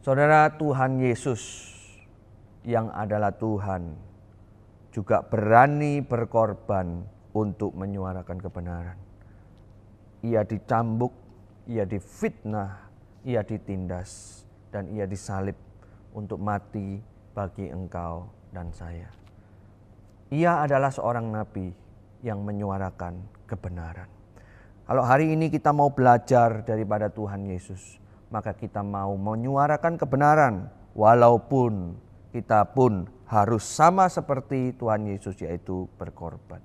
Saudara, Tuhan Yesus yang adalah Tuhan juga berani berkorban untuk menyuarakan kebenaran. Ia dicambuk, ia difitnah, ia ditindas, dan ia disalib untuk mati bagi engkau dan saya. Ia adalah seorang nabi yang menyuarakan kebenaran. Kalau hari ini kita mau belajar daripada Tuhan Yesus, maka kita mau menyuarakan kebenaran walaupun kita pun harus sama seperti Tuhan Yesus, yaitu berkorban.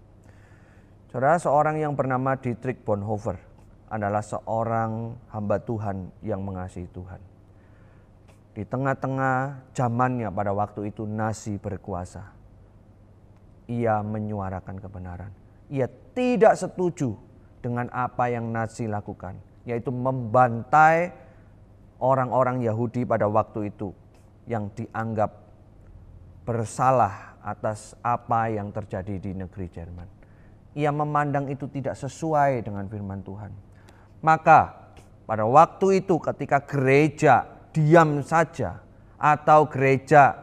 Saudara, seorang yang bernama Dietrich Bonhoeffer adalah seorang hamba Tuhan yang mengasihi Tuhan. Di tengah-tengah zamannya pada waktu itu Nazi berkuasa, ia menyuarakan kebenaran. Ia tidak setuju dengan apa yang Nazi lakukan, yaitu membantai orang-orang Yahudi pada waktu itu yang dianggap bersalah atas apa yang terjadi di negeri Jerman. Ia memandang itu tidak sesuai dengan firman Tuhan. Maka pada waktu itu ketika gereja diam saja atau gereja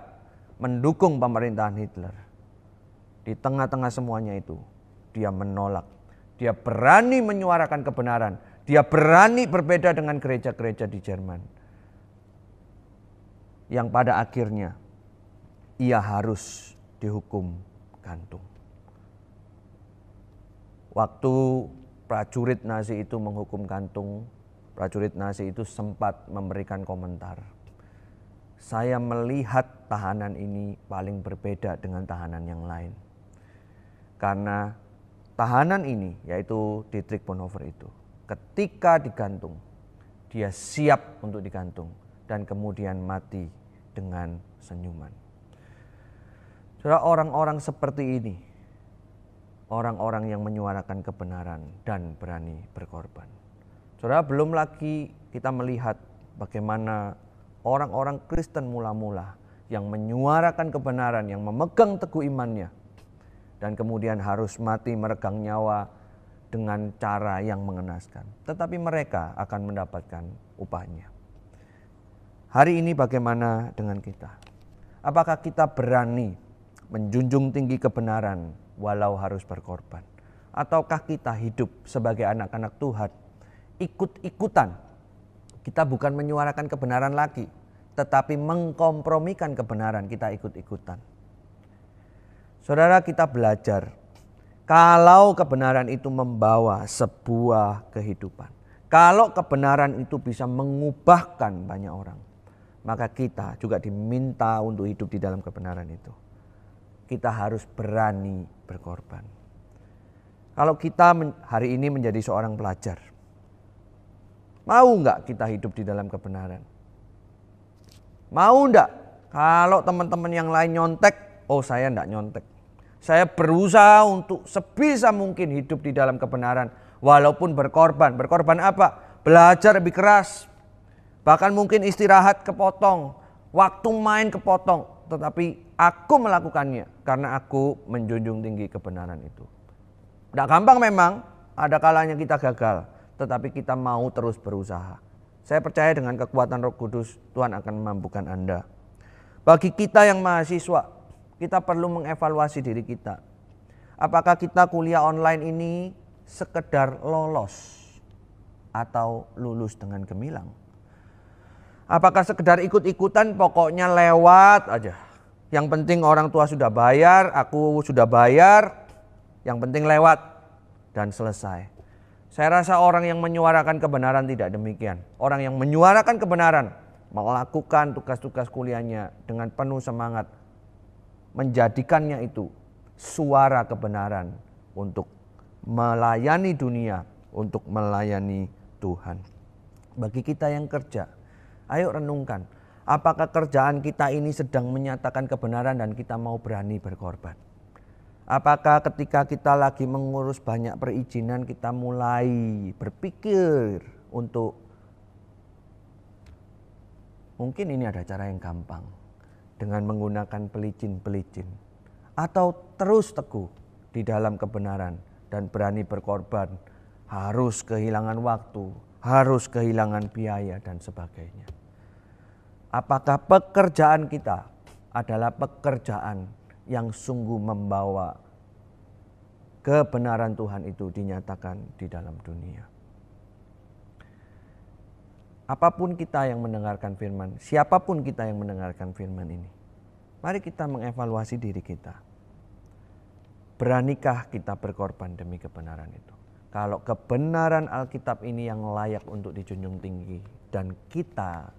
mendukung pemerintahan Hitler, di tengah-tengah semuanya itu dia menolak. Dia berani menyuarakan kebenaran. Dia berani berbeda dengan gereja-gereja di Jerman. Yang pada akhirnya ia harus dihukum gantung. Waktu prajurit Nazi itu menghukum gantung, prajurit Nazi itu sempat memberikan komentar. Saya melihat tahanan ini paling berbeda dengan tahanan yang lain. Karena tahanan ini, yaitu Dietrich Bonhoeffer itu, ketika digantung, dia siap untuk digantung dan kemudian mati dengan senyuman. Saudara, orang-orang seperti ini, orang-orang yang menyuarakan kebenaran dan berani berkorban. Saudara, belum lagi kita melihat bagaimana orang-orang Kristen mula-mula yang menyuarakan kebenaran, yang memegang teguh imannya, dan kemudian harus mati meregang nyawa dengan cara yang mengenaskan. Tetapi mereka akan mendapatkan upahnya. Hari ini bagaimana dengan kita? Apakah kita berani menjunjung tinggi kebenaran walau harus berkorban? Ataukah kita hidup sebagai anak-anak Tuhan ikut-ikutan? Kita bukan menyuarakan kebenaran lagi, tetapi mengkompromikan kebenaran, kita ikut-ikutan. Saudara, kita belajar kalau kebenaran itu membawa sebuah kehidupan, kalau kebenaran itu bisa mengubahkan banyak orang, maka kita juga diminta untuk hidup di dalam kebenaran itu. Kita harus berani berkorban. Kalau kita hari ini menjadi seorang pelajar, mau enggak kita hidup di dalam kebenaran? Mau enggak kalau teman-teman yang lain nyontek, oh saya enggak nyontek. Saya berusaha untuk sebisa mungkin hidup di dalam kebenaran walaupun berkorban. Berkorban apa? Belajar lebih keras. Bahkan mungkin istirahat kepotong, waktu main kepotong. Tetapi aku melakukannya karena aku menjunjung tinggi kebenaran itu. Tidak gampang memang, ada kalanya kita gagal. Tetapi kita mau terus berusaha. Saya percaya dengan kekuatan Roh Kudus, Tuhan akan memampukan Anda. Bagi kita yang mahasiswa, kita perlu mengevaluasi diri kita. Apakah kita kuliah online ini sekedar lolos atau lulus dengan gemilang? Apakah sekedar ikut-ikutan, pokoknya lewat aja. Yang penting orang tua sudah bayar, aku sudah bayar, yang penting lewat dan selesai. Saya rasa orang yang menyuarakan kebenaran tidak demikian. Orang yang menyuarakan kebenaran melakukan tugas-tugas kuliahnya dengan penuh semangat, menjadikannya itu suara kebenaran untuk melayani dunia, untuk melayani Tuhan. Bagi kita yang kerja, ayo renungkan, apakah kerjaan kita ini sedang menyatakan kebenaran dan kita mau berani berkorban? Apakah ketika kita lagi mengurus banyak perizinan kita mulai berpikir untuk mungkin ini ada cara yang gampang dengan menggunakan pelicin-pelicin, atau terus teguh di dalam kebenaran dan berani berkorban, harus kehilangan waktu, harus kehilangan biaya dan sebagainya. Apakah pekerjaan kita adalah pekerjaan yang sungguh membawa kebenaran Tuhan itu dinyatakan di dalam dunia? Apapun kita yang mendengarkan firman, siapapun kita yang mendengarkan firman ini, mari kita mengevaluasi diri kita. Beranikah kita berkorban demi kebenaran itu? Kalau kebenaran Alkitab ini yang layak untuk dijunjung tinggi dan kita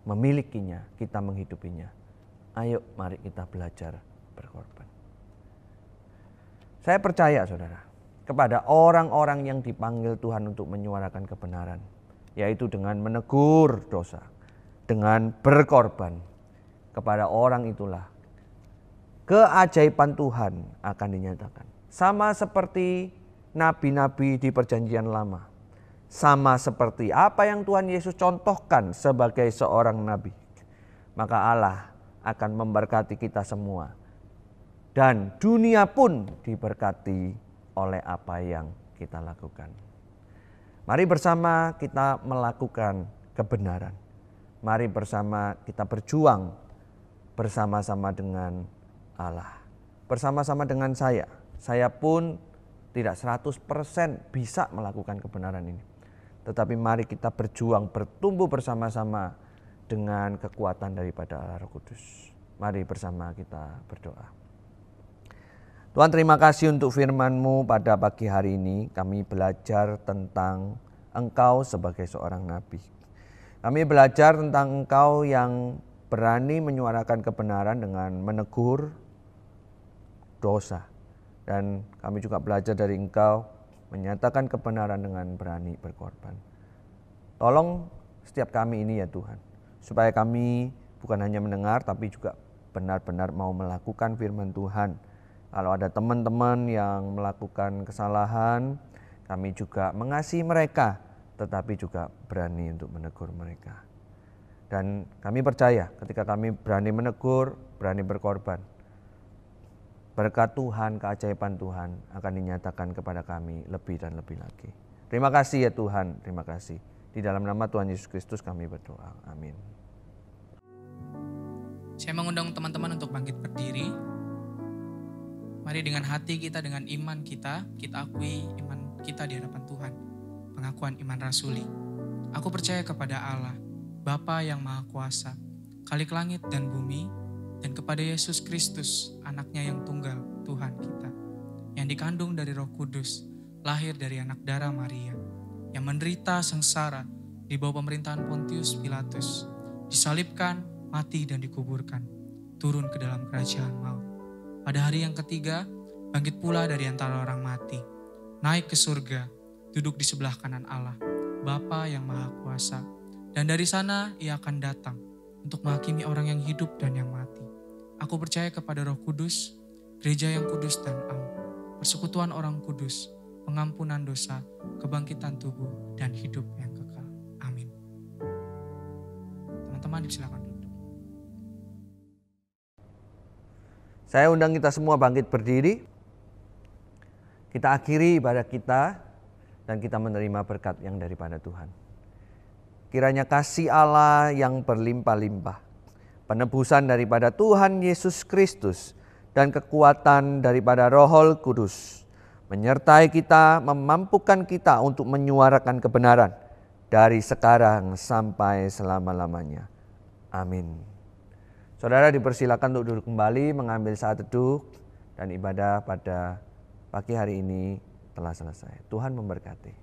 memilikinya, kita menghidupinya, Ayo mari kita belajar berkorban. Saya percaya saudara, kepada orang-orang yang dipanggil Tuhan untuk menyuarakan kebenaran, yaitu dengan menegur dosa, dengan berkorban, kepada orang itulah keajaiban Tuhan akan dinyatakan. Sama seperti nabi-nabi di perjanjian lama, sama seperti apa yang Tuhan Yesus contohkan sebagai seorang nabi, maka Allah akan memberkati kita semua. Dan dunia pun diberkati oleh apa yang kita lakukan. Mari bersama kita melakukan kebenaran. Mari bersama kita berjuang bersama-sama dengan Allah. Bersama-sama dengan saya. Saya pun tidak 100% bisa melakukan kebenaran ini. Tetapi mari kita berjuang, bertumbuh bersama-sama dengan kekuatan daripada Allah Roh Kudus. Mari bersama kita berdoa. Tuhan, terima kasih untuk firman-Mu pada pagi hari ini. Kami belajar tentang Engkau sebagai seorang nabi. Kami belajar tentang Engkau yang berani menyuarakan kebenaran dengan menegur dosa. Dan kami juga belajar dari Engkau menyatakan kebenaran dengan berani berkorban. Tolong setiap kami ini ya Tuhan, supaya kami bukan hanya mendengar tapi juga benar-benar mau melakukan firman Tuhan. Kalau ada teman-teman yang melakukan kesalahan, kami juga mengasihi mereka, tetapi juga berani untuk menegur mereka. Dan kami percaya ketika kami berani menegur, berani berkorban, berkat Tuhan, keajaiban Tuhan akan dinyatakan kepada kami lebih dan lebih lagi. Terima kasih ya Tuhan, terima kasih. Di dalam nama Tuhan Yesus Kristus kami berdoa. Amin. Saya mengundang teman-teman untuk bangkit berdiri. Mari dengan hati kita, dengan iman kita akui iman kita di hadapan Tuhan. Pengakuan iman rasuli. Aku percaya kepada Allah, Bapa yang Maha Kuasa, Khalik langit dan bumi, dan kepada Yesus Kristus, anaknya yang tunggal, Tuhan kita, yang dikandung dari Roh Kudus, lahir dari anak darah Maria, yang menderita sengsara di bawah pemerintahan Pontius Pilatus, disalibkan, mati dan dikuburkan, turun ke dalam kerajaan maut. Pada hari yang ketiga, bangkit pula dari antara orang mati, naik ke surga, duduk di sebelah kanan Allah, Bapa yang Maha Kuasa. Dan dari sana ia akan datang untuk menghakimi orang yang hidup dan yang mati. Aku percaya kepada Roh Kudus, gereja yang kudus dan am, persekutuan orang kudus, pengampunan dosa, kebangkitan tubuh, dan hidup yang kekal. Amin. Teman-teman silakan duduk. Saya undang kita semua bangkit berdiri. Kita akhiri ibadah kita dan kita menerima berkat yang daripada Tuhan. Kiranya kasih Allah yang berlimpah-limpah, penebusan daripada Tuhan Yesus Kristus, dan kekuatan daripada Roh Kudus menyertai kita, memampukan kita untuk menyuarakan kebenaran dari sekarang sampai selama-lamanya. Amin. Saudara dipersilakan untuk duduk kembali, mengambil saat teduh, dan ibadah pada pagi hari ini telah selesai. Tuhan memberkati.